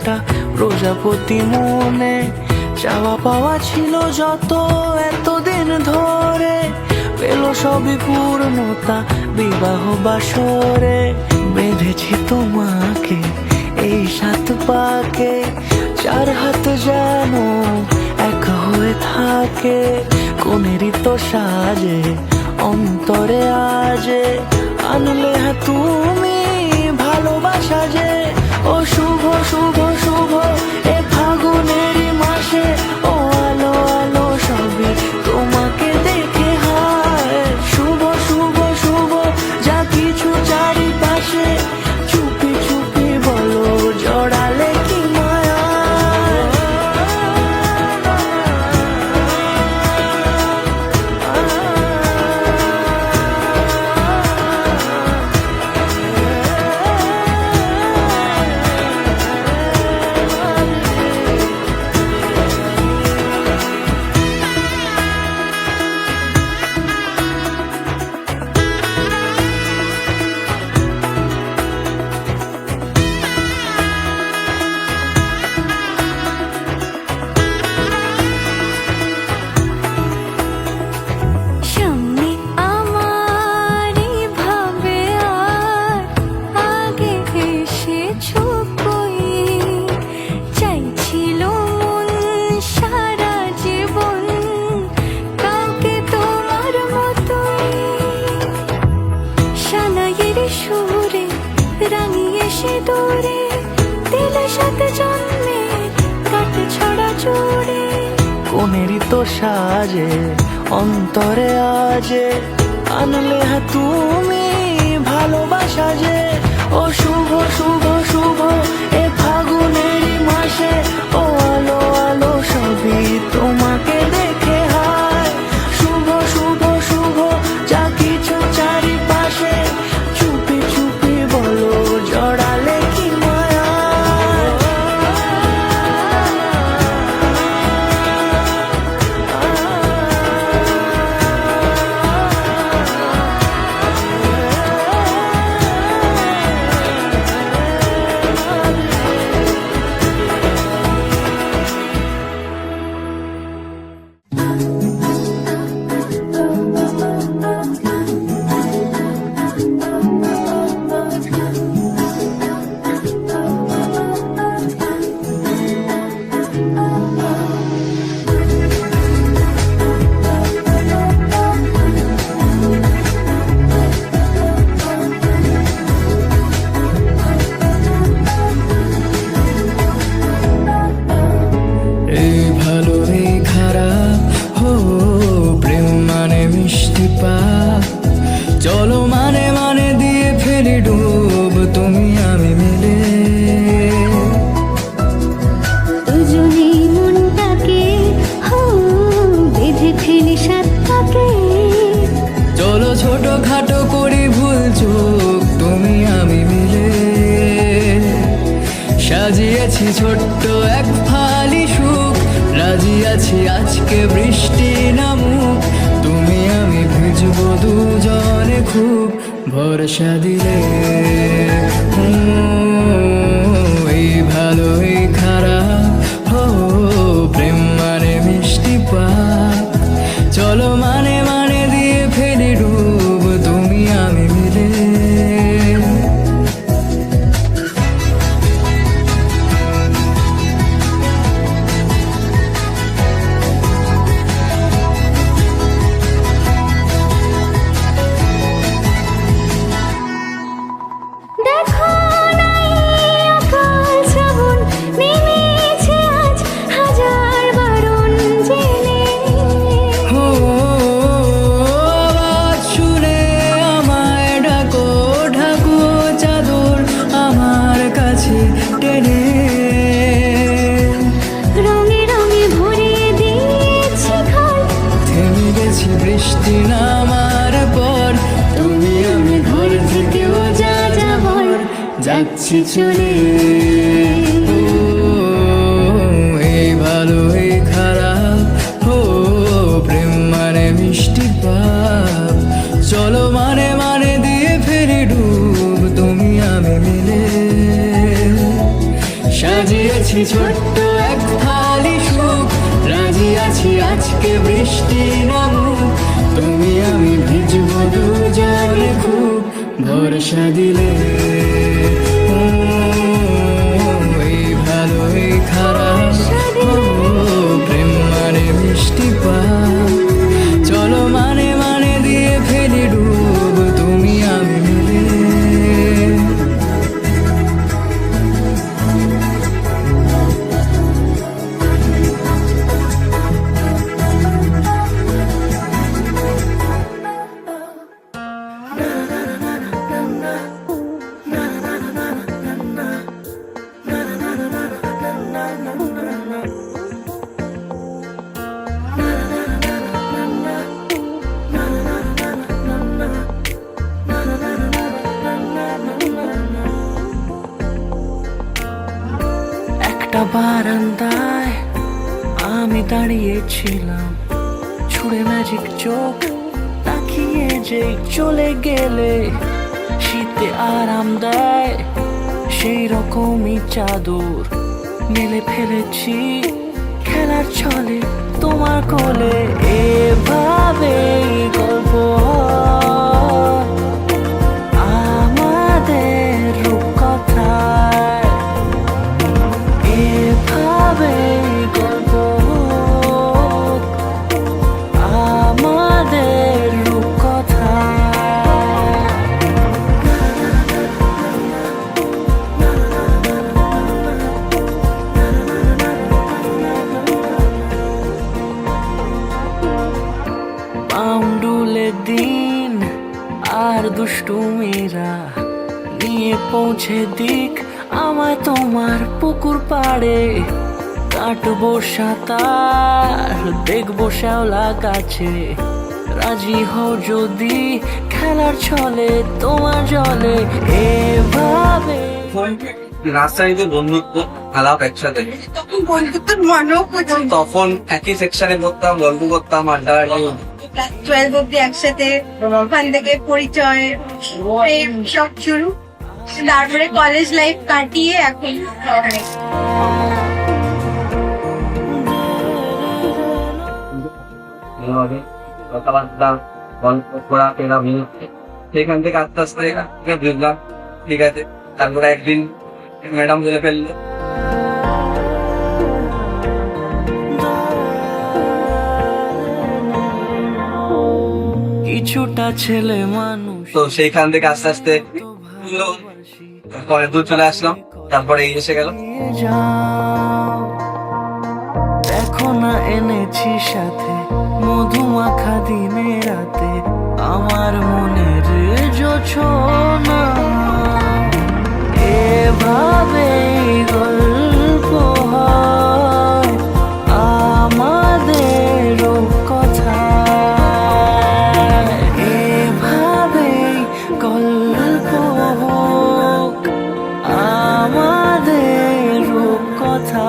একটা প্রজাপতি মনে, চাওয়া পাওয়া ছিল যত এতদিন ধরে, পেল সবই পূর্ণতা বিবাহ বাসরে। বেঁধেছি তোমাকে এই 7 পাকে, 4 হাত যেন এক হয়ে থাকে। কোনেরই তো সাজে অন্তরে আজে, আনলে তুমি ভালোবাসা যে। ও শুভ শুভ শুভ এ ফাগুনেরই মাসে, ও আলো আলো সবই তোমাকে দেখে হায়। শুভ শুভ শুভ যা কিছু চারিপাশে, চুপি চুপি বলো জড়ালে কি মায়া। কোনেরই তো সাজে অন্তরে আজে, আনলে তুমি ভালোবাসা যে। ও শুভ শুভ শুভ এ ফাগুনেরই মাসে, ও আলো আলো সবই তোমাকে দেখে হায়। শুভ শুভ শুভ যা কিছু চারিপাশে, চুপি চুপি বলো জড়ালে কি মায়া। চলো মানে মানে দিয়ে ফেলি ডুব তুমি আমি মিলে, দুজনে মনটাকে বেঁধে ফেলি 7 পাকে। চলো ছোট খাটো করি ভুল চোখ তুমি আমি মিলে। সাজিয়েছি ছোট্ট এক ফালি সুখ, রাজি আছি আজকে বৃষ্টি নামুক। তুমি আমি ভিজবো দুজনে খুব ভরসা দিলে। এই ভালো এই খারাপ, প্রেম মানে মিষ্টি পাক। চলো মানে মানে দিয়ে ফেলি ডুব তুমি আমি মিলে। বৃষ্টি নামার পর তুমি আমি ঘর থেকেও যা যাবার যাচ্ছি চলে। এই ভালো এই খারাপ, প্রেম মানে মিষ্টি পাপ। চলো মানে মানে দিয়ে ফেরি ডুব তুমি আমি মিলে। সাজিয়ে দিয়েছি ছোট্ট এক থালি সুখ, রাজি আছি আজকে বৃষ্টি নামুক, তুমি আমি ভিজবো দুজনে খুব ভরসা দিলে। ও, এই ভালো এই খারাপ, ও, প্রেম মানে মিষ্টি পা, চলো মানে মানে দিয়ে ফেলি ডুব, তুমি আমি মিলে। একটা বারান্দায় আমি দাঁড়িয়েছিলাম, ছুড়ে ম্যাজিক চোখ তাকিয়ে যে চলে গেলে, শীতে আরাম দেয় সেই রকমই চাদর মেলে ফেলেছি খেলার ছলে তোমার কোলে। এভাবে গল্প হয় আমাদের রূপকথায়, এভাবে গল্প হোক আমাদের রূপকথায়। পাউন্ডুলে দিন আর দুষ্টুমিরা নিয়ে পৌঁছে দিক আমায় তোমার পুকুর পাড়ে, কাটবো সাঁতার দেখবো শ্যাওলা গাছে, রাজি হও যদি খেলার ছলে তোমার জলে। এভাবে রাজশাহীতে বন্ধুত্ব আলাপ একসাথে, তখন বন্ধুত্বের মানেও বুঝি তখন একই সেকশনে পড়তাম, গল্প করতাম, আড্ডা ক্লাস 12 অব্দি একসাথে, ওখান থেকে পরিচয় প্রেম সব শুরু, তারপরে কলেজ লাইফ কাটিয়ে এখন কথাবার্তা গল্প করা ফেরা বিরক্তি, সেখান থেকে আস্তে আস্তে বুঝলাম ঠিক আছে। তারপরে একদিন ম্যাডাম বলে ফেললো, কিছুটা ছেলে মানুষ তো সেইখান থেকে আস্তে আস্তে পরে দূর চলে আসলাম, তারপরে এই এসে গেল। যাও দেখো না এনেছি সাথে মধুমাখা দিনে রাতে আমার মনের জোছনা। এভাবে গল্প হয় আমাদের কথা, এভাবে গল্প হোক আমাদের কথা।